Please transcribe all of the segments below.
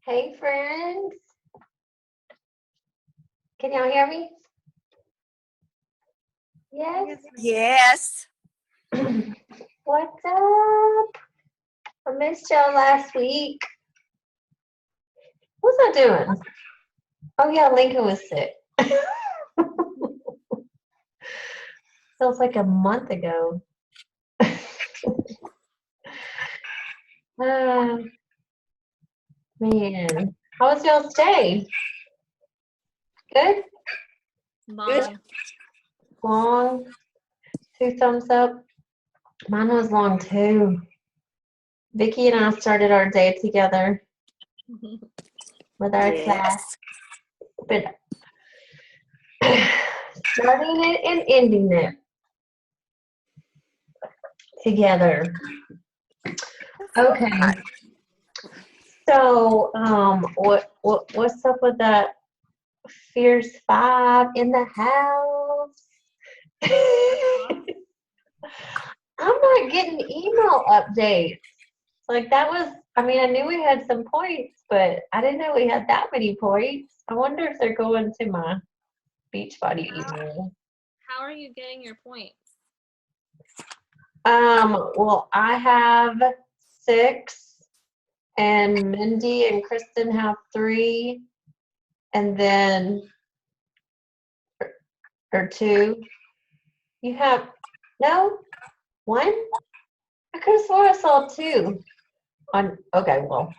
Hey, friends. Can y'all hear me? Yes. Yes. What's up? I missed y'all last week. What's I doing? Oh, yeah, Lincoln was sick. Feels like a month ago. Uh, man. How was y'all's day? Good? Good. Long? 2 thumbs up? Mine was long too. Vicki and I started our day together with our class. Yes. But starting it and ending it together. Okay. So, what's up with that Fierce Five in the house? I'm not getting email updates. Like that was, I mean, I knew we had some points, but I didn't know we had that many points. I wonder if they're going to my Beachbody email. How are you getting your points? Well, I have 6, and Mindy and Kristen have 3, and then or 2. You have no 1? I could have sworn I saw 2. Okay, well.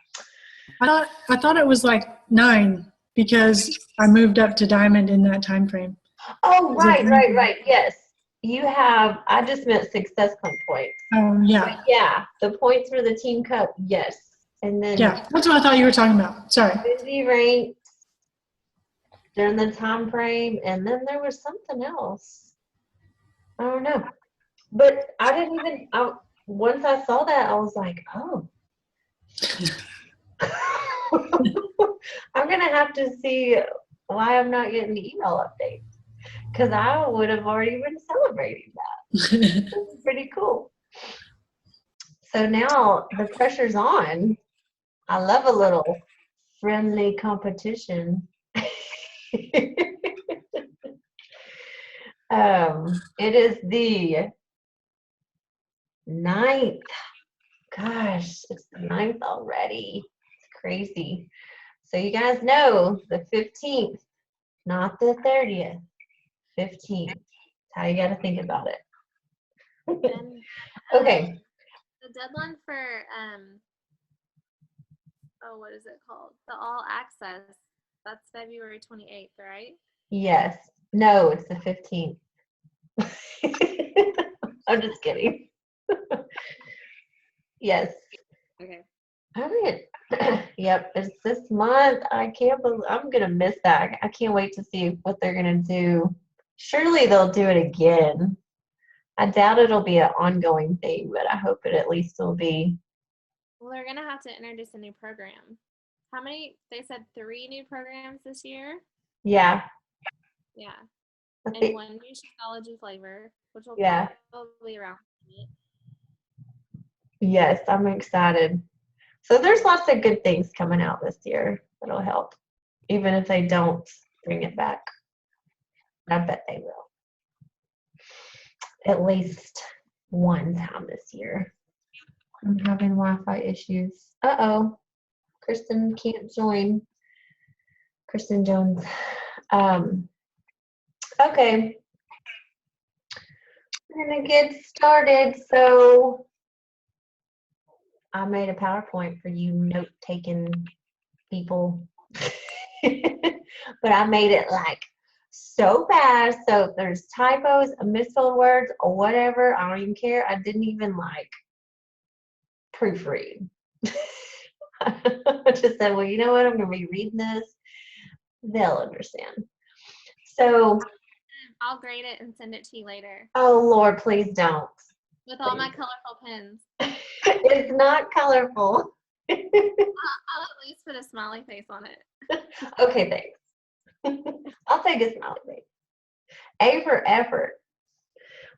I thought it was like 9 because I moved up to diamond in that time frame. Oh, right. Yes. You have, I just meant success club points. Yeah. But yeah, the points for the team cup, yes. And then yeah, that's what I thought you were talking about. Sorry. Mindy ranked during the time frame, and then there was something else. I don't know. But I didn't even, once I saw that, I was like, oh. I'm going to have to see why I'm not getting the email updates. Because I would have already been celebrating that. This is pretty cool. So now the pressure's on. I love a little friendly competition. It is the 9th. Gosh, it's the 9th already. It's crazy. So you guys know the 15th, not the 30th. 15th. That's how you got to think about it. And, Okay. The deadline for what is it called? The All Access. That's February 28th, right? Yes. No, it's the 15th. I'm just kidding. Yes. Okay. All right. Yep, it's this month. I can't believe I'm gonna miss that. I can't wait to see what they're gonna do. Surely they'll do it again. I doubt it'll be an ongoing thing, but I hope it at least will be. Well, they're gonna have to introduce a new program. How many? They said 3 new programs this year. Yeah. Yeah. I And think, 1 new Shakeology flavor, which will yeah. probably be around. Yes, I'm excited. So there's lots of good things coming out this year that'll help, even if they don't bring it back. I bet they will. At least one time this year. I'm having Wi-Fi issues. Uh-oh. Kristen can't join. Kristen Jones. Okay. I'm gonna get started. So I made a PowerPoint for you note-taking people. But I made it like so fast. So if there's typos, misspelled words, or whatever, I don't even care. I didn't even like proofread. I just said, well, you know what? I'm going to be reading this. They'll understand. So, I'll grade it and send it to you later. oh, Lord, please don't. With all my colorful pens. It's not colorful. I'll at least put a smiley face on it. Okay, thanks. I'll take a smiley face. A for effort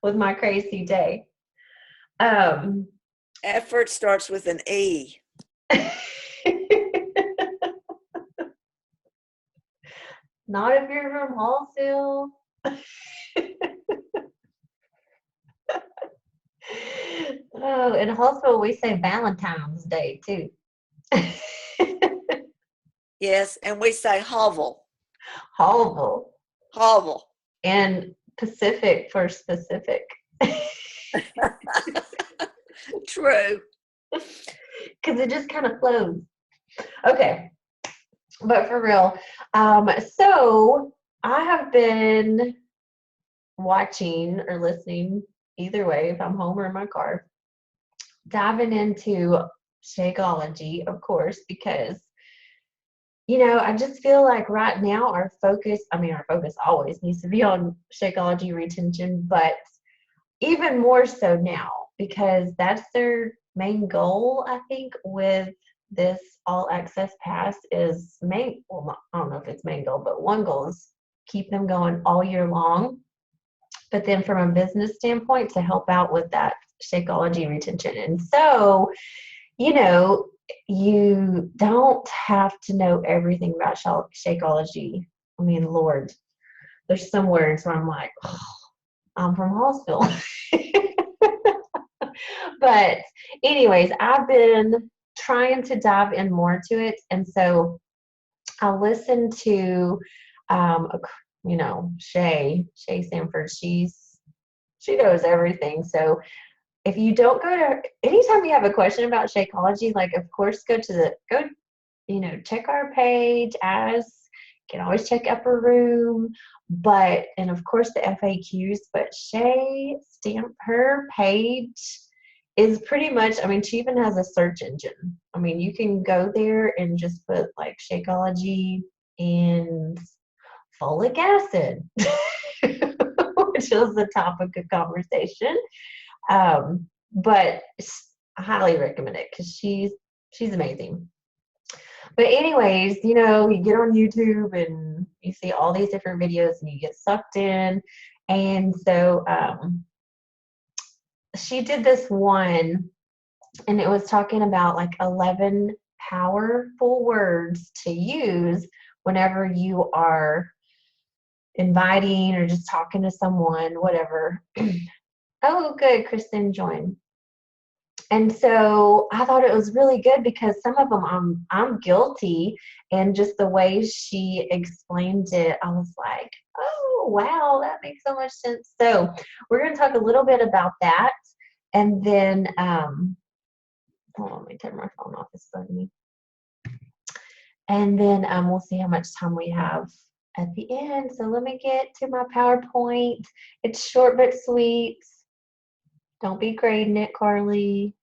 with my crazy day. Effort starts with an E. Not if you're from Hallsville. Oh, in Hallsville we say Valentine's Day too. Yes, and we say hovel. Hallville Hovel. and Pacific for specific. True. Because it just kind of flows. Okay, but for real, so I have been watching or listening, either way, if I'm home or in my car, diving into Shakeology, of course, because I just feel like right now our focus always needs to be on Shakeology retention, but even more so now because that's their main goal, I think, with this all access pass is I don't know if it's main goal, but one goal is keep them going all year long. But then from a business standpoint, to help out with that Shakeology retention. And so, you don't have to know everything about Shakeology. I mean, Lord, there's some words where I'm like, oh, I'm from Hallsville. But anyways, I've been trying to dive in more to it. And so I listened to, Shay Sanford. She knows everything. So if you don't anytime you have a question about Shakeology, like, of course, check our page, you can always check Upper Room, and of course the FAQs, but Shay her page is pretty much, she even has a search engine. You can go there and just put like Shakeology and folic acid, which is the topic of conversation. But I highly recommend it because she's amazing. But anyways, you get on YouTube and you see all these different videos and you get sucked in. And so she did this one, and it was talking about like 11 powerful words to use whenever you are inviting or just talking to someone, whatever. Oh, good. Kristen joined. And so I thought it was really good because some of them I'm guilty, and just the way she explained it, I was like, oh, wow, that makes so much sense. So we're going to talk a little bit about that. And then, hold on, let me turn my phone off. It's bugging me. And then we'll see how much time we have at the end. So let me get to my PowerPoint. It's short but sweet. Don't be grading it, Carly.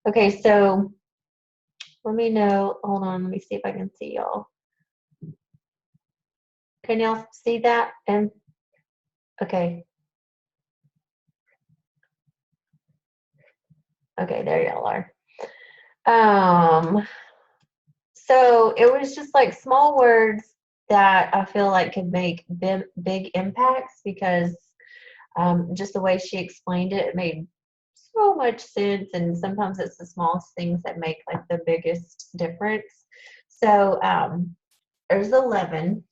Okay, so let me know. Hold on, let me see if I can see y'all. Can y'all see that? And okay. Okay, there y'all are. So it was just like small words that I feel like could make big impacts because just the way she explained it, it made so much sense. And sometimes it's the smallest things that make like the biggest difference. So there's 11.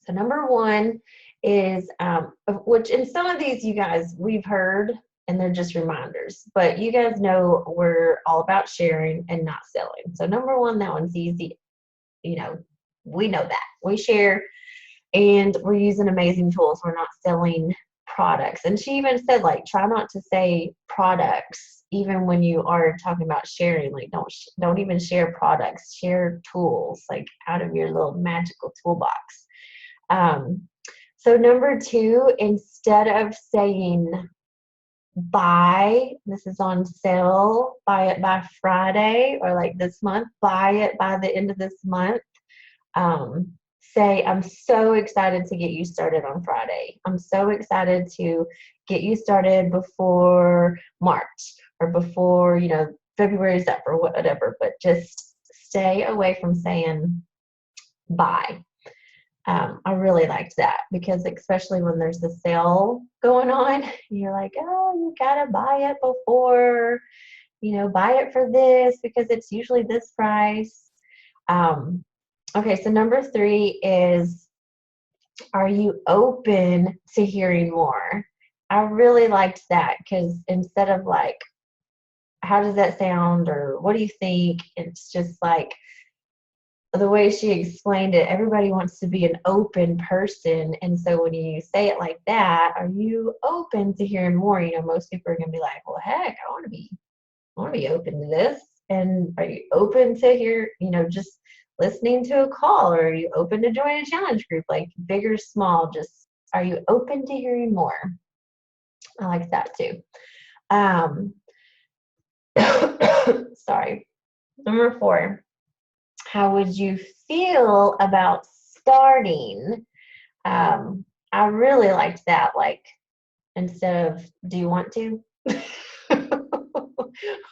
So number one is, which in some of these you guys, we've heard, and they're just reminders, but you guys know we're all about sharing and not selling. So number one, that one's easy. We know that. We share and we're using amazing tools. We're not selling products. And she even said, like, try not to say products, even when you are talking about sharing. Like, don't even share products, share tools, like out of your little magical toolbox. So number two, instead of saying buy, this is on sale, buy it by Friday, or like this month, buy it by the end of this month, say, I'm so excited to get you started on Friday. I'm so excited to get you started before March or before, February's up or whatever, but just stay away from saying buy. I really liked that because especially when there's a sale going on, you're like, oh, you gotta buy it before, buy it for this because it's usually this price. Okay, so number 3 is, are you open to hearing more? I really liked that because instead of like, how does that sound or what do you think? It's just like the way she explained it, everybody wants to be an open person. And so when you say it like that, are you open to hearing more? You know, most people are going to be like, well, heck, I want to be open to this. And are you open to hear, you know, just listening to a call, or are you open to join a challenge group, like big or small? Just, are you open to hearing more? I like that too. Sorry. Number 4, how would you feel about starting? I really liked that. Like, instead of, do you want to?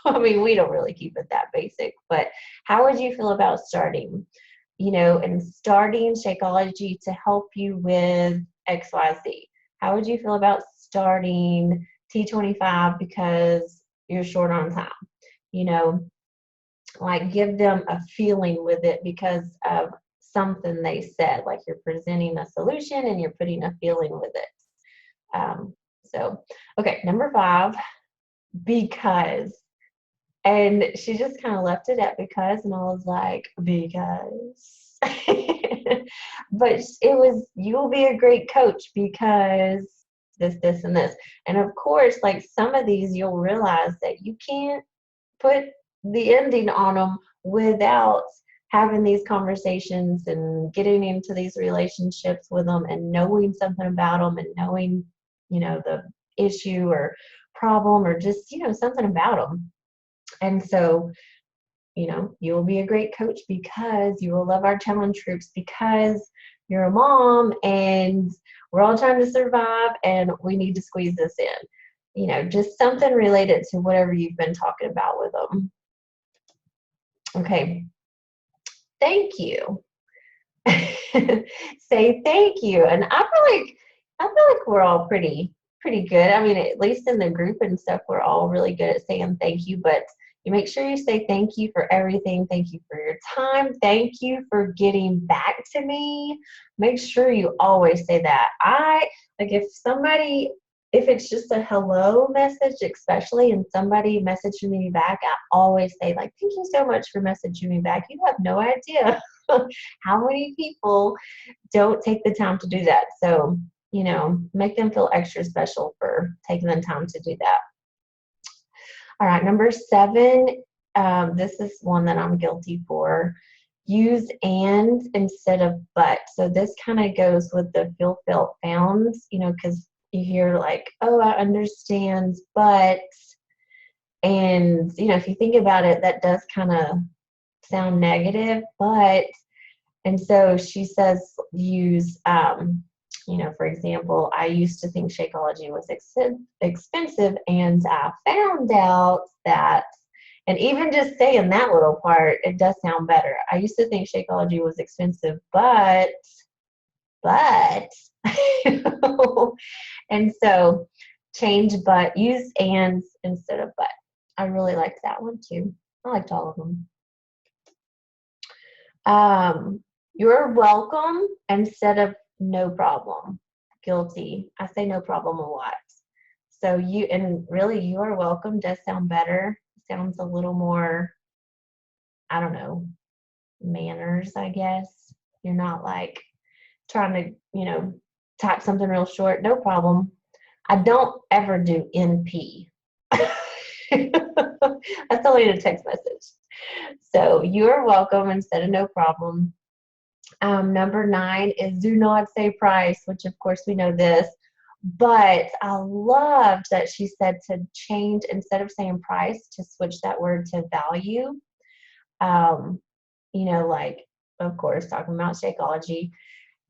I mean, we don't really keep it that basic, but how would you feel about starting? You know, and starting Shakeology to help you with XYZ. How would you feel about starting T25 because you're short on time? You know, like give them a feeling with it because of something they said, like you're presenting a solution and you're putting a feeling with it. Okay, number 5, because. And she just kind of left it at because, and I was like, because. But it was, you'll be a great coach because this, and this. And of course, like some of these, you'll realize that you can't put the ending on them without having these conversations and getting into these relationships with them and knowing something about them and knowing, you know, the issue or problem or just, you know, something about them. And so, you know, you will be a great coach because you will love our challenge groups because you're a mom and we're all trying to survive and we need to squeeze this in. You know, just something related to whatever you've been talking about with them. Okay. Thank you. Say thank you. And I feel like we're all pretty good. I mean, at least in the group and stuff, we're all really good at saying thank you, but you make sure you say thank you for everything. Thank you for your time. Thank you for getting back to me. Make sure you always say that. If it's just a hello message, especially, and somebody messaged me back, I always say, like, thank you so much for messaging me back. You have no idea how many people don't take the time to do that. So, you know, make them feel extra special for taking the time to do that. All right, number 7, this is one that I'm guilty for. Use and instead of but. So this kind of goes with the feel, felt, found, you know, because you hear like, oh, I understand, but, and, you know, if you think about it, that does kind of sound negative, but, and so she says use, you know, for example, I used to think Shakeology was expensive, and I found out that, and even just saying that little part, it does sound better. I used to think Shakeology was expensive, but, and so change but, use and instead of but. I really liked that one too. I liked all of them. You're welcome instead of no problem. Guilty. I say no problem a lot. So you, and really you are welcome does sound better. Sounds a little more, I don't know, manners, I guess. You're not like trying to, you know, type something real short. No problem. I don't ever do NP. That's only in a text message. So you're welcome instead of no problem. Number 9 is do not say price, which of course we know this, but I loved that she said to change, instead of saying price, to switch that word to value. You know, like, of course, talking about Shakeology.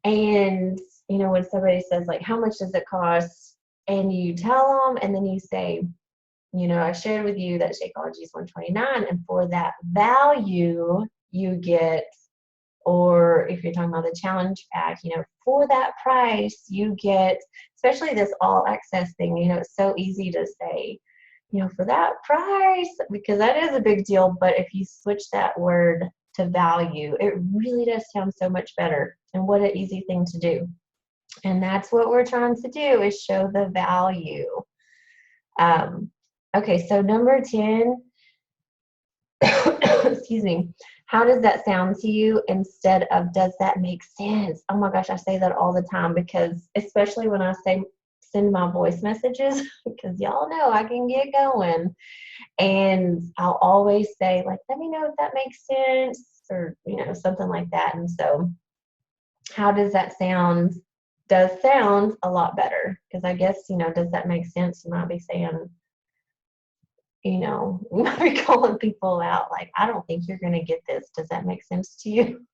And, you know, when somebody says, like, how much does it cost? And you tell them, and then you say, you know, I shared with you that Shakeology is $129, and for that value, you get, or if you're talking about the challenge pack, you know, for that price, you get, especially this all access thing, you know, it's so easy to say, you know, for that price, because that is a big deal. But if you switch that word to value, it really does sound so much better. And what an easy thing to do. And that's what we're trying to do, is show the value. Okay, so number 10, excuse me, how does that sound to you instead of does that make sense? Oh my gosh, I say that all the time, because especially when I send my voice messages, because y'all know I can get going, and I'll always say, like, let me know if that makes sense, or something like that. And so how does that sound does sound a lot better, because I guess does that make sense? You might be saying, we might be calling people out like, I don't think you're going to get this. Does that make sense to you?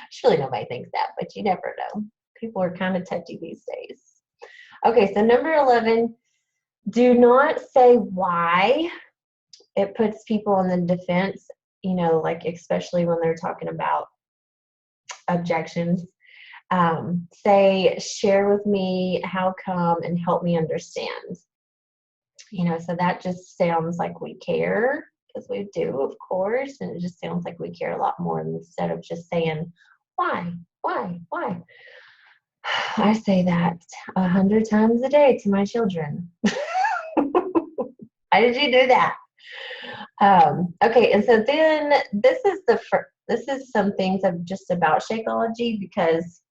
Surely nobody thinks that, but you never know. People are kind of touchy these days. Okay, so number 11, do not say why. It puts people on the defense, like especially when they're talking about objections. Say, share with me how come and help me understand. So that just sounds like we care, because we do, of course, and it just sounds like we care a lot more instead of just saying, why? I say that 100 times a day to my children. Why did you do that? Okay, and so then this is some things of just about Shakeology, because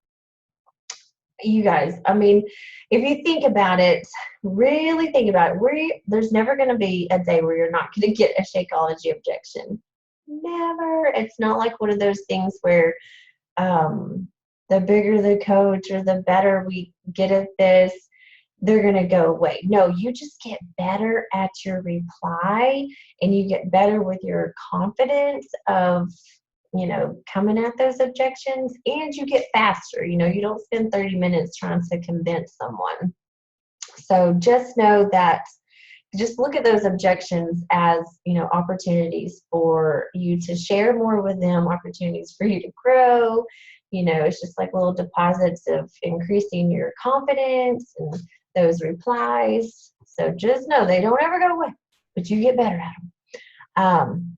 you guys, I mean, if you think about it, really think about it, there's never going to be a day where you're not going to get a Shakeology objection. Never. It's not like one of those things where the bigger the coach or the better we get at this, they're going to go away. No, you just get better at your reply, and you get better with your confidence of coming at those objections, and you get faster. You don't spend 30 minutes trying to convince someone. So just know that, just look at those objections as, opportunities for you to share more with them, opportunities for you to grow. It's just like little deposits of increasing your confidence and those replies. So just know they don't ever go away, but you get better at them.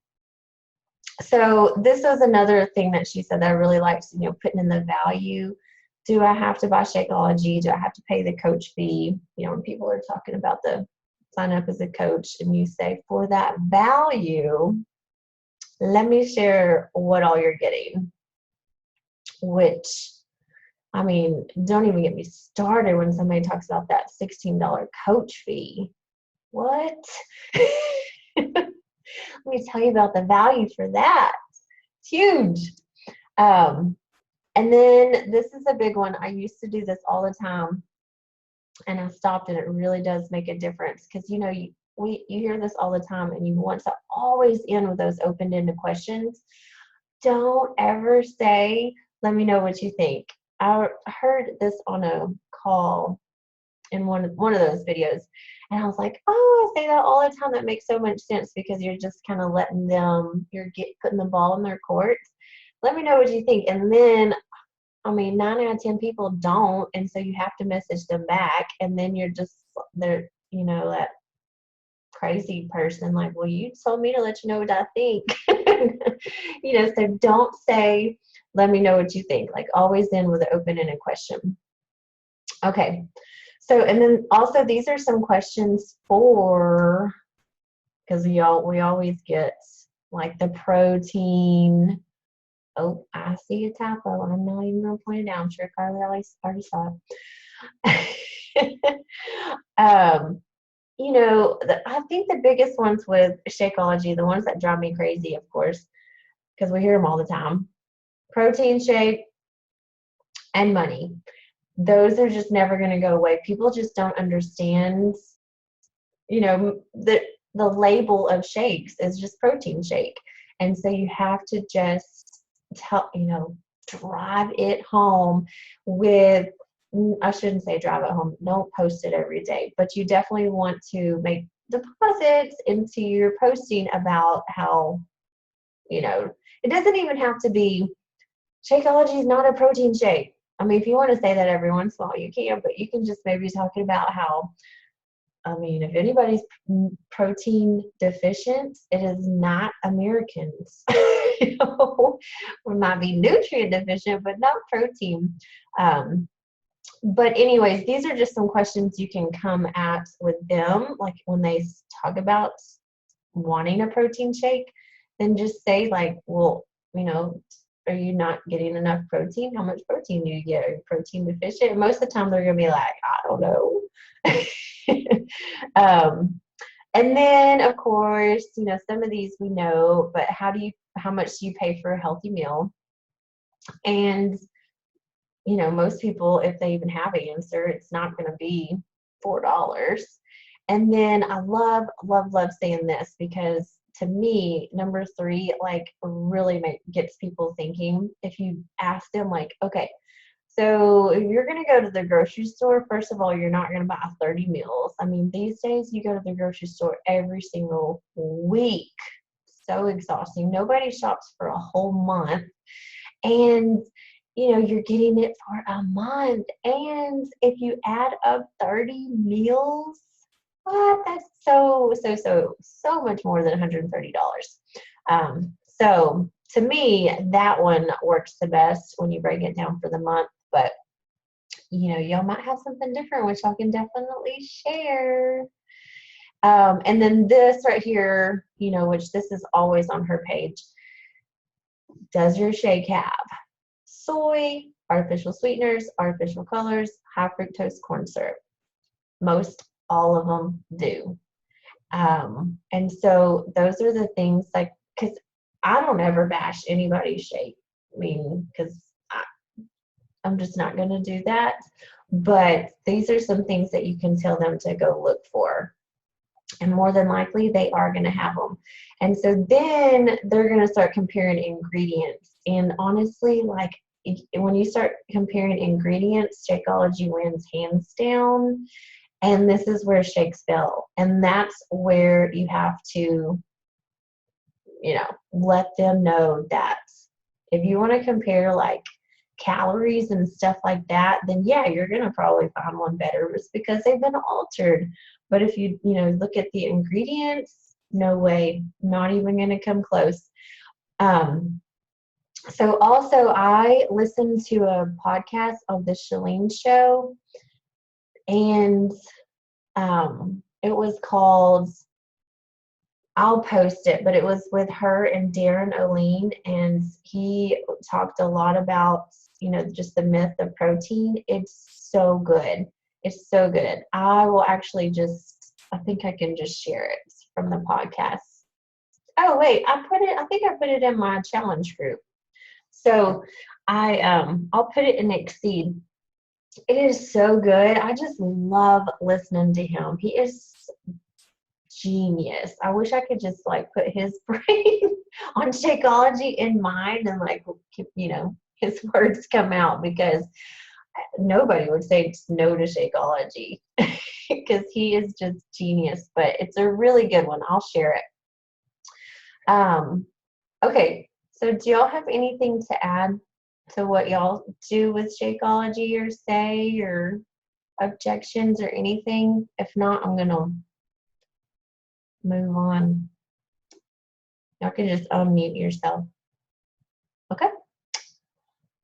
So this was another thing that she said that I really liked, putting in the value. Do I have to buy Shakeology? Do I have to pay the coach fee? When people are talking about the sign up as a coach, and you say, for that value, let me share what all you're getting. Which, I mean, don't even get me started when somebody talks about that $16 coach fee. What? Let me tell you about the value for that. It's huge. And then this is a big one. I used to do this all the time, and I stopped, and it really does make a difference, because you hear this all the time, and you want to always end with those open-ended questions. Don't ever say, let me know what you think. I heard this on a call in one of those videos, and I was like, oh, I say that all the time. That makes so much sense, because you're just kind of letting them, putting the ball in their court. Let me know what you think. And then, 9 out of 10 people don't, and so you have to message them back, and then you're just there, that crazy person, like, well, you told me to let you know what I think. So don't say, let me know what you think. Like, always end with an open-ended question. Okay. So, and then also, these are some questions because we always get like the protein. Oh, I see a typo. I'm not even going to point it out. I'm sure Carly already saw it. I think the biggest ones with Shakeology, the ones that drive me crazy, of course, because we hear them all the time, protein shake and money. Those are just never going to go away. People just don't understand, the label of shakes is just protein shake. And so you have to just drive it home with, I shouldn't say drive it home, don't post it every day, but you definitely want to make deposits into your posting about how, it doesn't even have to be, Shakeology is not a protein shake. If you want to say that every once in a while, you can, but you can just maybe talking about how I mean, if anybody's protein deficient, it is not Americans. You know, we might be nutrient deficient, but not protein. But anyways, these are just some questions you can come at with them, like when they talk about wanting a protein shake, then just say like, well, you know, are you not getting enough protein? How much protein do you get? Are you protein deficient? And most of the time they're going to be like, I don't know. And then of course, you know, some of these we know, but how much do you pay for a healthy meal? And, you know, most people, if they even have an answer, it's not going to be $4. And then I love saying this, because to me, number 3, like, really gets people thinking. If you ask them, like, okay, so if you're going to go to the grocery store, first of all, you're not going to buy 30 meals. I mean, these days you go to the grocery store every single week. So exhausting. Nobody shops for a whole month. And, you know, you're getting it for a month. And if you add up 30 meals, what? That's so much more than $130. So to me, that one works the best when you break it down for the month. But, you know, y'all might have something different, which I can definitely share. And then this right here, you know, which this is always on her page. Does your shake have soy, artificial sweeteners, artificial colors, high fructose corn syrup? Most all of them do. And so those are the things, like, because I don't ever bash anybody's shake. I mean, because I'm just not going to do that. But these are some things that you can tell them to go look for. And more than likely, they are going to have them. And so then they're going to start comparing ingredients. And honestly, like, when you start comparing ingredients, Shakeology wins hands down. And this is where shakes fail. And that's where you have to, you know, let them know that if you want to compare, like, calories and stuff like that, then yeah, you're going to probably find one better. It's because they've been altered. But if you look at the ingredients, no way, not even going to come close. So also, I listened to a podcast of the Chalene Show, and it was called, I'll post it, but it was with her and Darren O'Lean, and he talked a lot about, just the myth of protein. It's so good. It's so good. I will actually I think I can just share it from the podcast. Oh, wait, I think I put it in my challenge group. So I'll put it in Exceed. It is so good. I just love listening to him. He is genius. I wish I could just put his brain on Shakeology in mine and his words come out, because nobody would say no to Shakeology because he is just genius. But it's a really good one. I'll share it. Okay, so do y'all have anything to add to what y'all do with Shakeology, or say, or objections or anything? If not, I'm gonna move on. Y'all can just unmute yourself. Okay,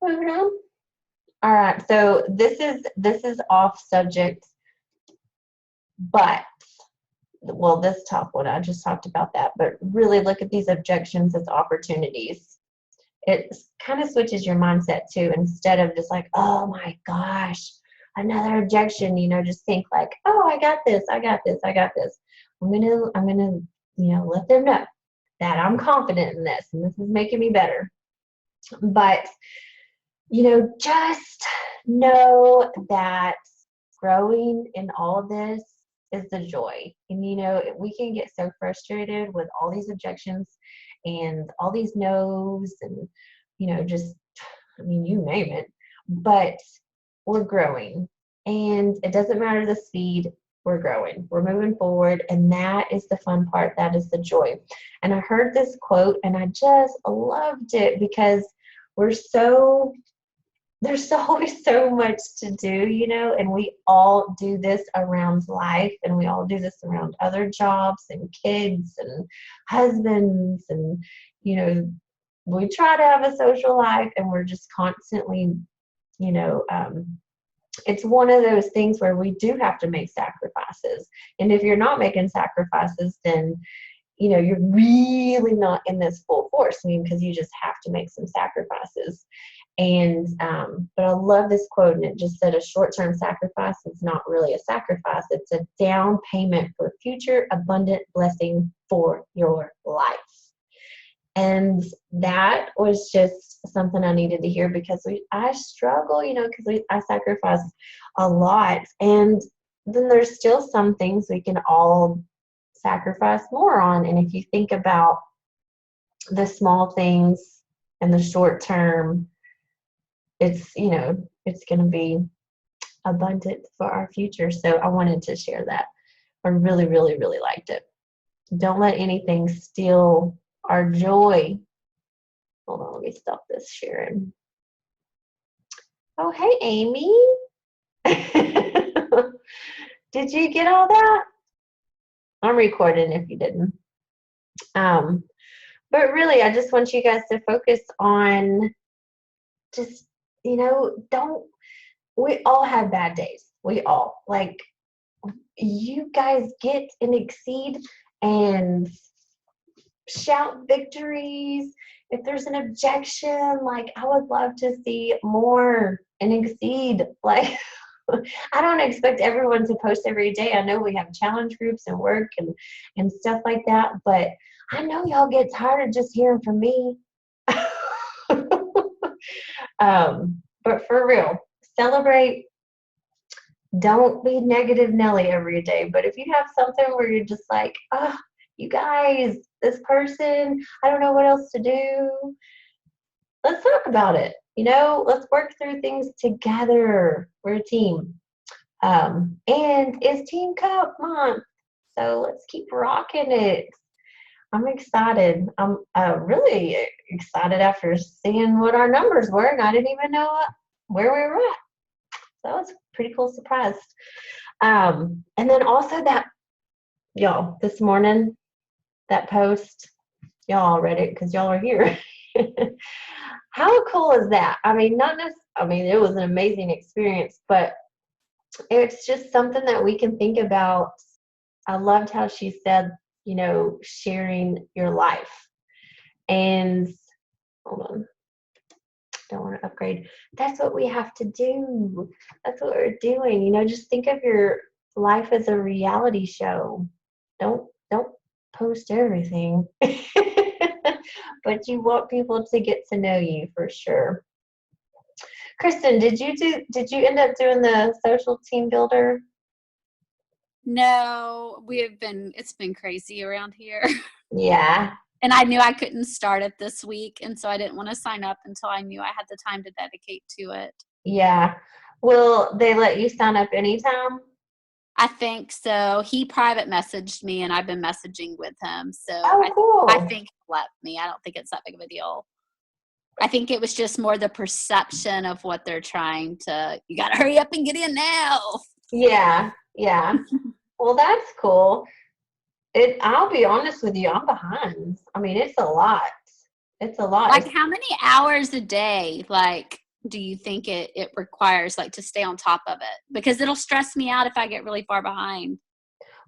moving on. All right, so this is off subject, but this top one, I just talked about that, but really look at these objections as opportunities. It kind of switches your mindset too. Instead of just oh my gosh, another objection, just think oh, I got this. I'm gonna let them know that I'm confident in this and this is making me better. But just know that growing in all of this is the joy. And we can get so frustrated with all these objections and all these no's and you name it. But we're growing, and it doesn't matter the speed. We're growing, we're moving forward, and that is the fun part. That is the joy. And I heard this quote and I just loved it, because we're so there's always so much to do, you know, and we all do this around life, and we all do this around other jobs and kids and husbands, and, you know, we try to have a social life, and we're just constantly, you know, it's one of those things where we do have to make sacrifices. And if you're not making sacrifices, then, you know, you're really not in this full force. I mean, because you just have to make some sacrifices. And, but I love this quote, and it just said, a short-term sacrifice is not really a sacrifice. It's a down payment for future abundant blessing for your life. And that was just something I needed to hear, because I struggle, you know, because I sacrifice a lot. And then there's still some things we can all sacrifice more on. And if you think about the small things and the short term, it's, you know, it's going to be abundant for our future. So I wanted to share that. I really, really, really liked it. Don't let anything steal our joy. Hold on, let me stop this sharing. Oh, hey, Amy. Did you get all that? I'm recording if you didn't. But really, I just want you guys to focus on just, you know, we all have bad days. We all, like, you guys get and exceed and shout victories. If there's an objection, like, I would love to see more and exceed. Like, I don't expect everyone to post every day. I know we have challenge groups and work and stuff like that, but I know y'all get tired of just hearing from me. But for real, celebrate. Don't be negative Nelly every day. But if you have something where you're just like, oh, you guys, this person, I don't know what else to do, let's talk about it. You know, let's work through things together. We're a team. And it's Team Cup month, so let's keep rocking it. I'm excited. I'm really excited after seeing what our numbers were, and I didn't even know where we were at. So that was a pretty cool surprise. And then also that, y'all, this morning, that post, y'all read it because y'all are here. How cool is that? I mean, it was an amazing experience, but it's just something that we can think about. I loved how she said, you know, sharing your life. And hold on, don't want to upgrade. That's what we have to do. That's what we're doing. You know, just think of your life as a reality show. Don't post everything. But you want people to get to know you for sure. Kristen, did you end up doing the social team builder? No, it's been crazy around here. Yeah. And I knew I couldn't start it this week, and so I didn't want to sign up until I knew I had the time to dedicate to it. Yeah. Will they let you sign up anytime? I think so. He private messaged me, and I've been messaging with him. So cool. I think he'll let me. I don't think it's that big of a deal. I think it was just more the perception of what they're trying to, you got to hurry up and get in now. Yeah. Yeah. Well, that's cool. I'll be honest with you, I'm behind. I mean, it's a lot. It's a lot. Like, how many hours a day, like, do you think it requires, like, to stay on top of it? Because it'll stress me out if I get really far behind.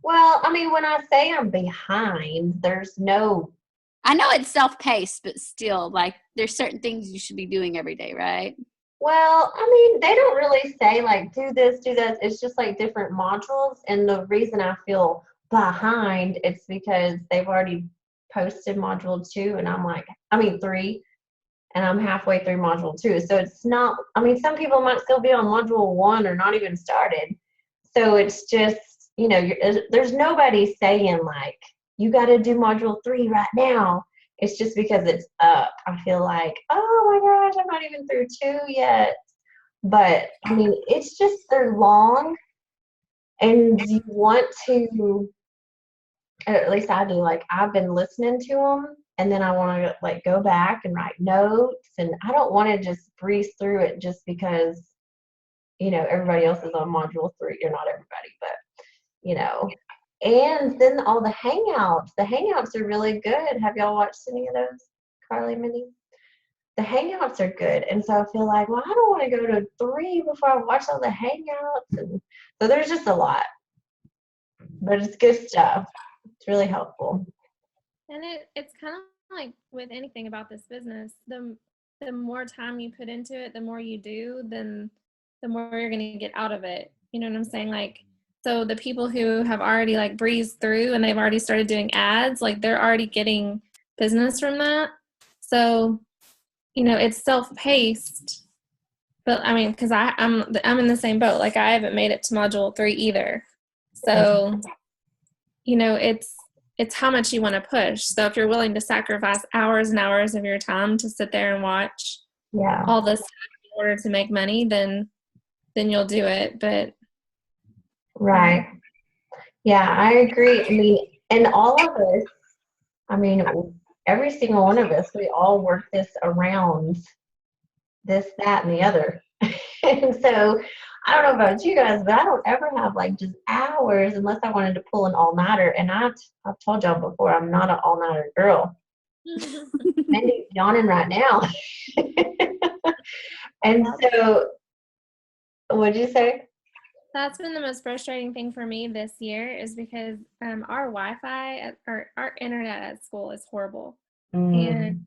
Well, I mean, when I say I'm behind, I know it's self-paced, but still, like, there's certain things you should be doing every day, right? Well, I mean, they don't really say, like, do this, do that. It's just, like, different modules. And the reason I feel behind, it's because they've already posted module 2, and 3, and I'm halfway through module 2. So it's not, I mean, some people might still be on module 1 or not even started. So it's just, you know, there's nobody saying, like, you got to do module 3 right now. It's just because it's up. I feel like, oh my gosh, I'm not even through 2 yet. But I mean, it's just, they're long, and you want to, at least I do, like, I've been listening to them, and then I want to like go back and write notes, and I don't want to just breeze through it just because, everybody else is on module 3. You're not everybody, but, and then all the hangouts are really good. Have y'all watched any of those, Carly and Mindy? The hangouts are good. And so I feel like, well, I don't want to go to 3 before I watch all the hangouts. And so there's just a lot, but it's good stuff. It's really helpful. And it's kind of like with anything about this business, the more time you put into it, the more you do, then the more you're going to get out of it. You know what I'm saying? Like, so the people who have already like breezed through and they've already started doing ads, like they're already getting business from that. So, it's self-paced, but I mean, because I'm in the same boat. Like I haven't made it to module 3 either. So, it's how much you want to push. So if you're willing to sacrifice hours and hours of your time to sit there and watch all this in order to make money, then you'll do it. But right. Yeah, I agree. I mean, and all of us, every single one of us, we all work this around this, that, and the other. And so I don't know about you guys, but I don't ever have like just hours unless I wanted to pull an all-nighter. And I've told y'all before, I'm not an all-nighter girl. Mindy's yawning right now. And so, what'd you say? that's been the most frustrating thing for me this year is because our Wi-Fi our internet at school is horrible. And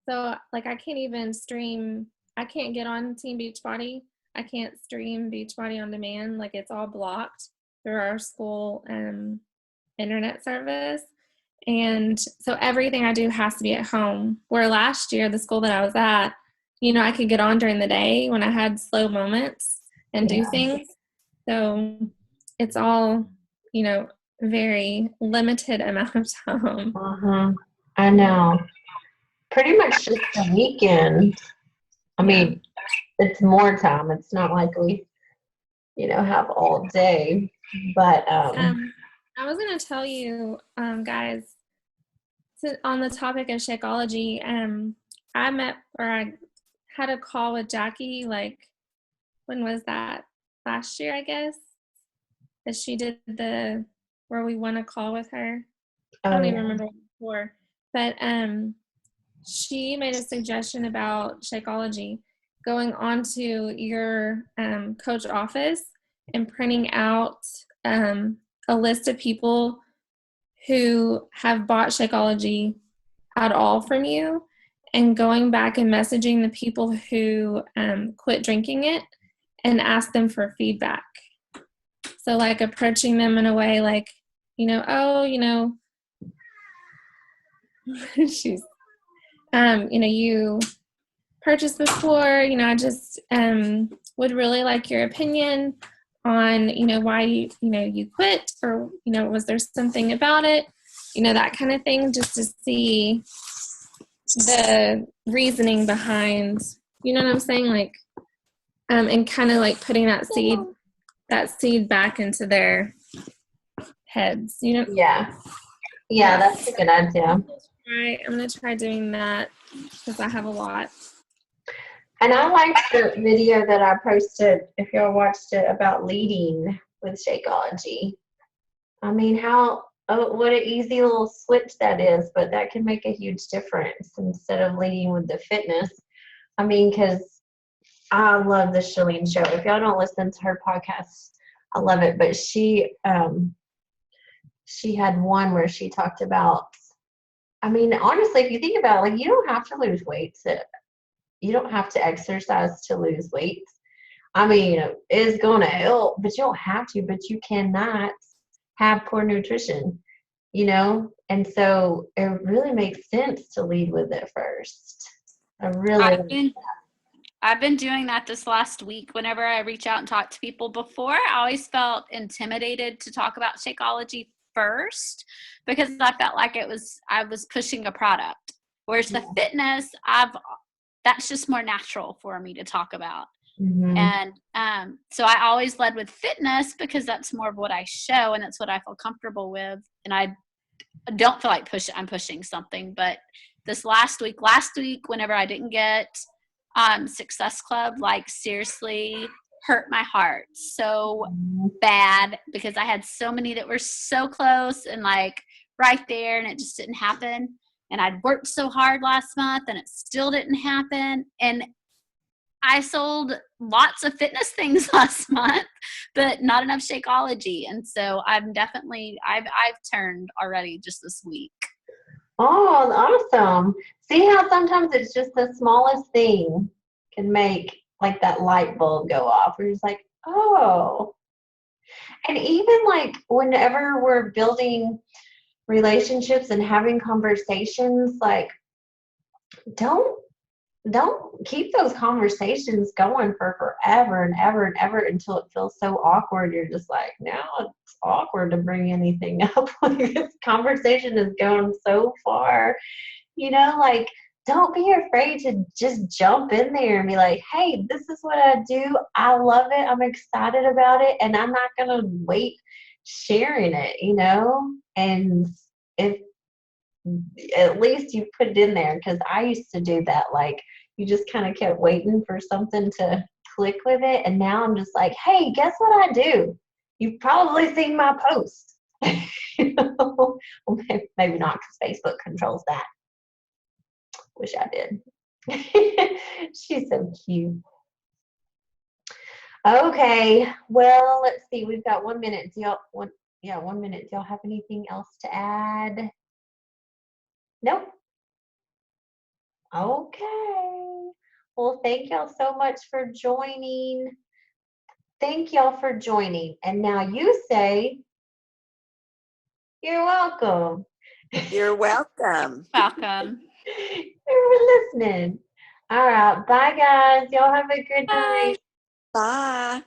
so like I can't even stream. I can't get on Team Beachbody. I can't stream Beachbody on demand. Like it's all blocked through our school internet service. And so everything I do has to be at home. Where last year, the school that I was at, I could get on during the day when I had slow moments and do things. So it's all, very limited amount of time. I know. Pretty much just the weekend. I mean, it's more time. It's not like we, have all day. But I was going to tell you, guys, on the topic of Shakeology, I had a call with Jackie, like, when was that? Last year, I guess, that she did where we won a call with her. I don't even remember before, but she made a suggestion about Shakeology, going onto your coach office and printing out a list of people who have bought Shakeology at all from you, and going back and messaging the people who quit drinking it and ask them for feedback. So like approaching them in a way like, she's, you purchased before, I just would really like your opinion on, why you quit, or, was there something about it, that kind of thing, just to see the reasoning behind, you know what I'm saying? Like, and kind of like putting that seed back into their heads, Yeah, that's a good idea. Right, I'm gonna try doing that because I have a lot. And I liked the video that I posted, if y'all watched it, about leading with Shakeology. I mean, what an easy little switch that is, but that can make a huge difference instead of leading with the fitness. I mean, because I love the Chalene Show. If y'all don't listen to her podcast, I love it. But she had one where she talked about, I mean, honestly, if you think about it, like, you don't have to lose weight. You don't have to exercise to lose weight. I mean, it's going to help, but you don't have to. But you cannot have poor nutrition, And so it really makes sense to lead with it first. I've been doing that this last week. Whenever I reach out and talk to people before, I always felt intimidated to talk about Shakeology first because I felt like I was pushing a product. Whereas the fitness, that's just more natural for me to talk about. Mm-hmm. And so I always led with fitness because that's more of what I show and that's what I feel comfortable with. And I don't feel like I'm pushing something, but this last week, whenever I didn't get Success Club, like seriously hurt my heart so bad because I had so many that were so close and like right there, and it just didn't happen. And I'd worked so hard last month and it still didn't happen. And I sold lots of fitness things last month, but not enough Shakeology. And so I've turned already just this week. Oh, awesome. See how sometimes it's just the smallest thing can make like that light bulb go off. We're just like, oh. And even like whenever we're building relationships and having conversations, like don't keep those conversations going for forever and ever and ever until it feels so awkward. You're just like, now it's awkward to bring anything up. Like this conversation is going so far, like don't be afraid to just jump in there and be like, hey, this is what I do. I love it. I'm excited about it. And I'm not going to wait sharing it, and if at least you put it in there, because I used to do that. Like you just kind of kept waiting for something to click with it, and now I'm just like, hey, guess what I do? You've probably seen my post. Well, maybe not, because Facebook controls that. Wish I did. She's so cute. Okay, well, let's see. We've got 1 minute. 1 minute. Do y'all have anything else to add? Nope. Okay. Well, thank y'all so much for joining. Thank y'all for joining. And now you say, you're welcome. You're welcome. Welcome. You're listening. All right. Bye, guys. Y'all have a good night. Bye.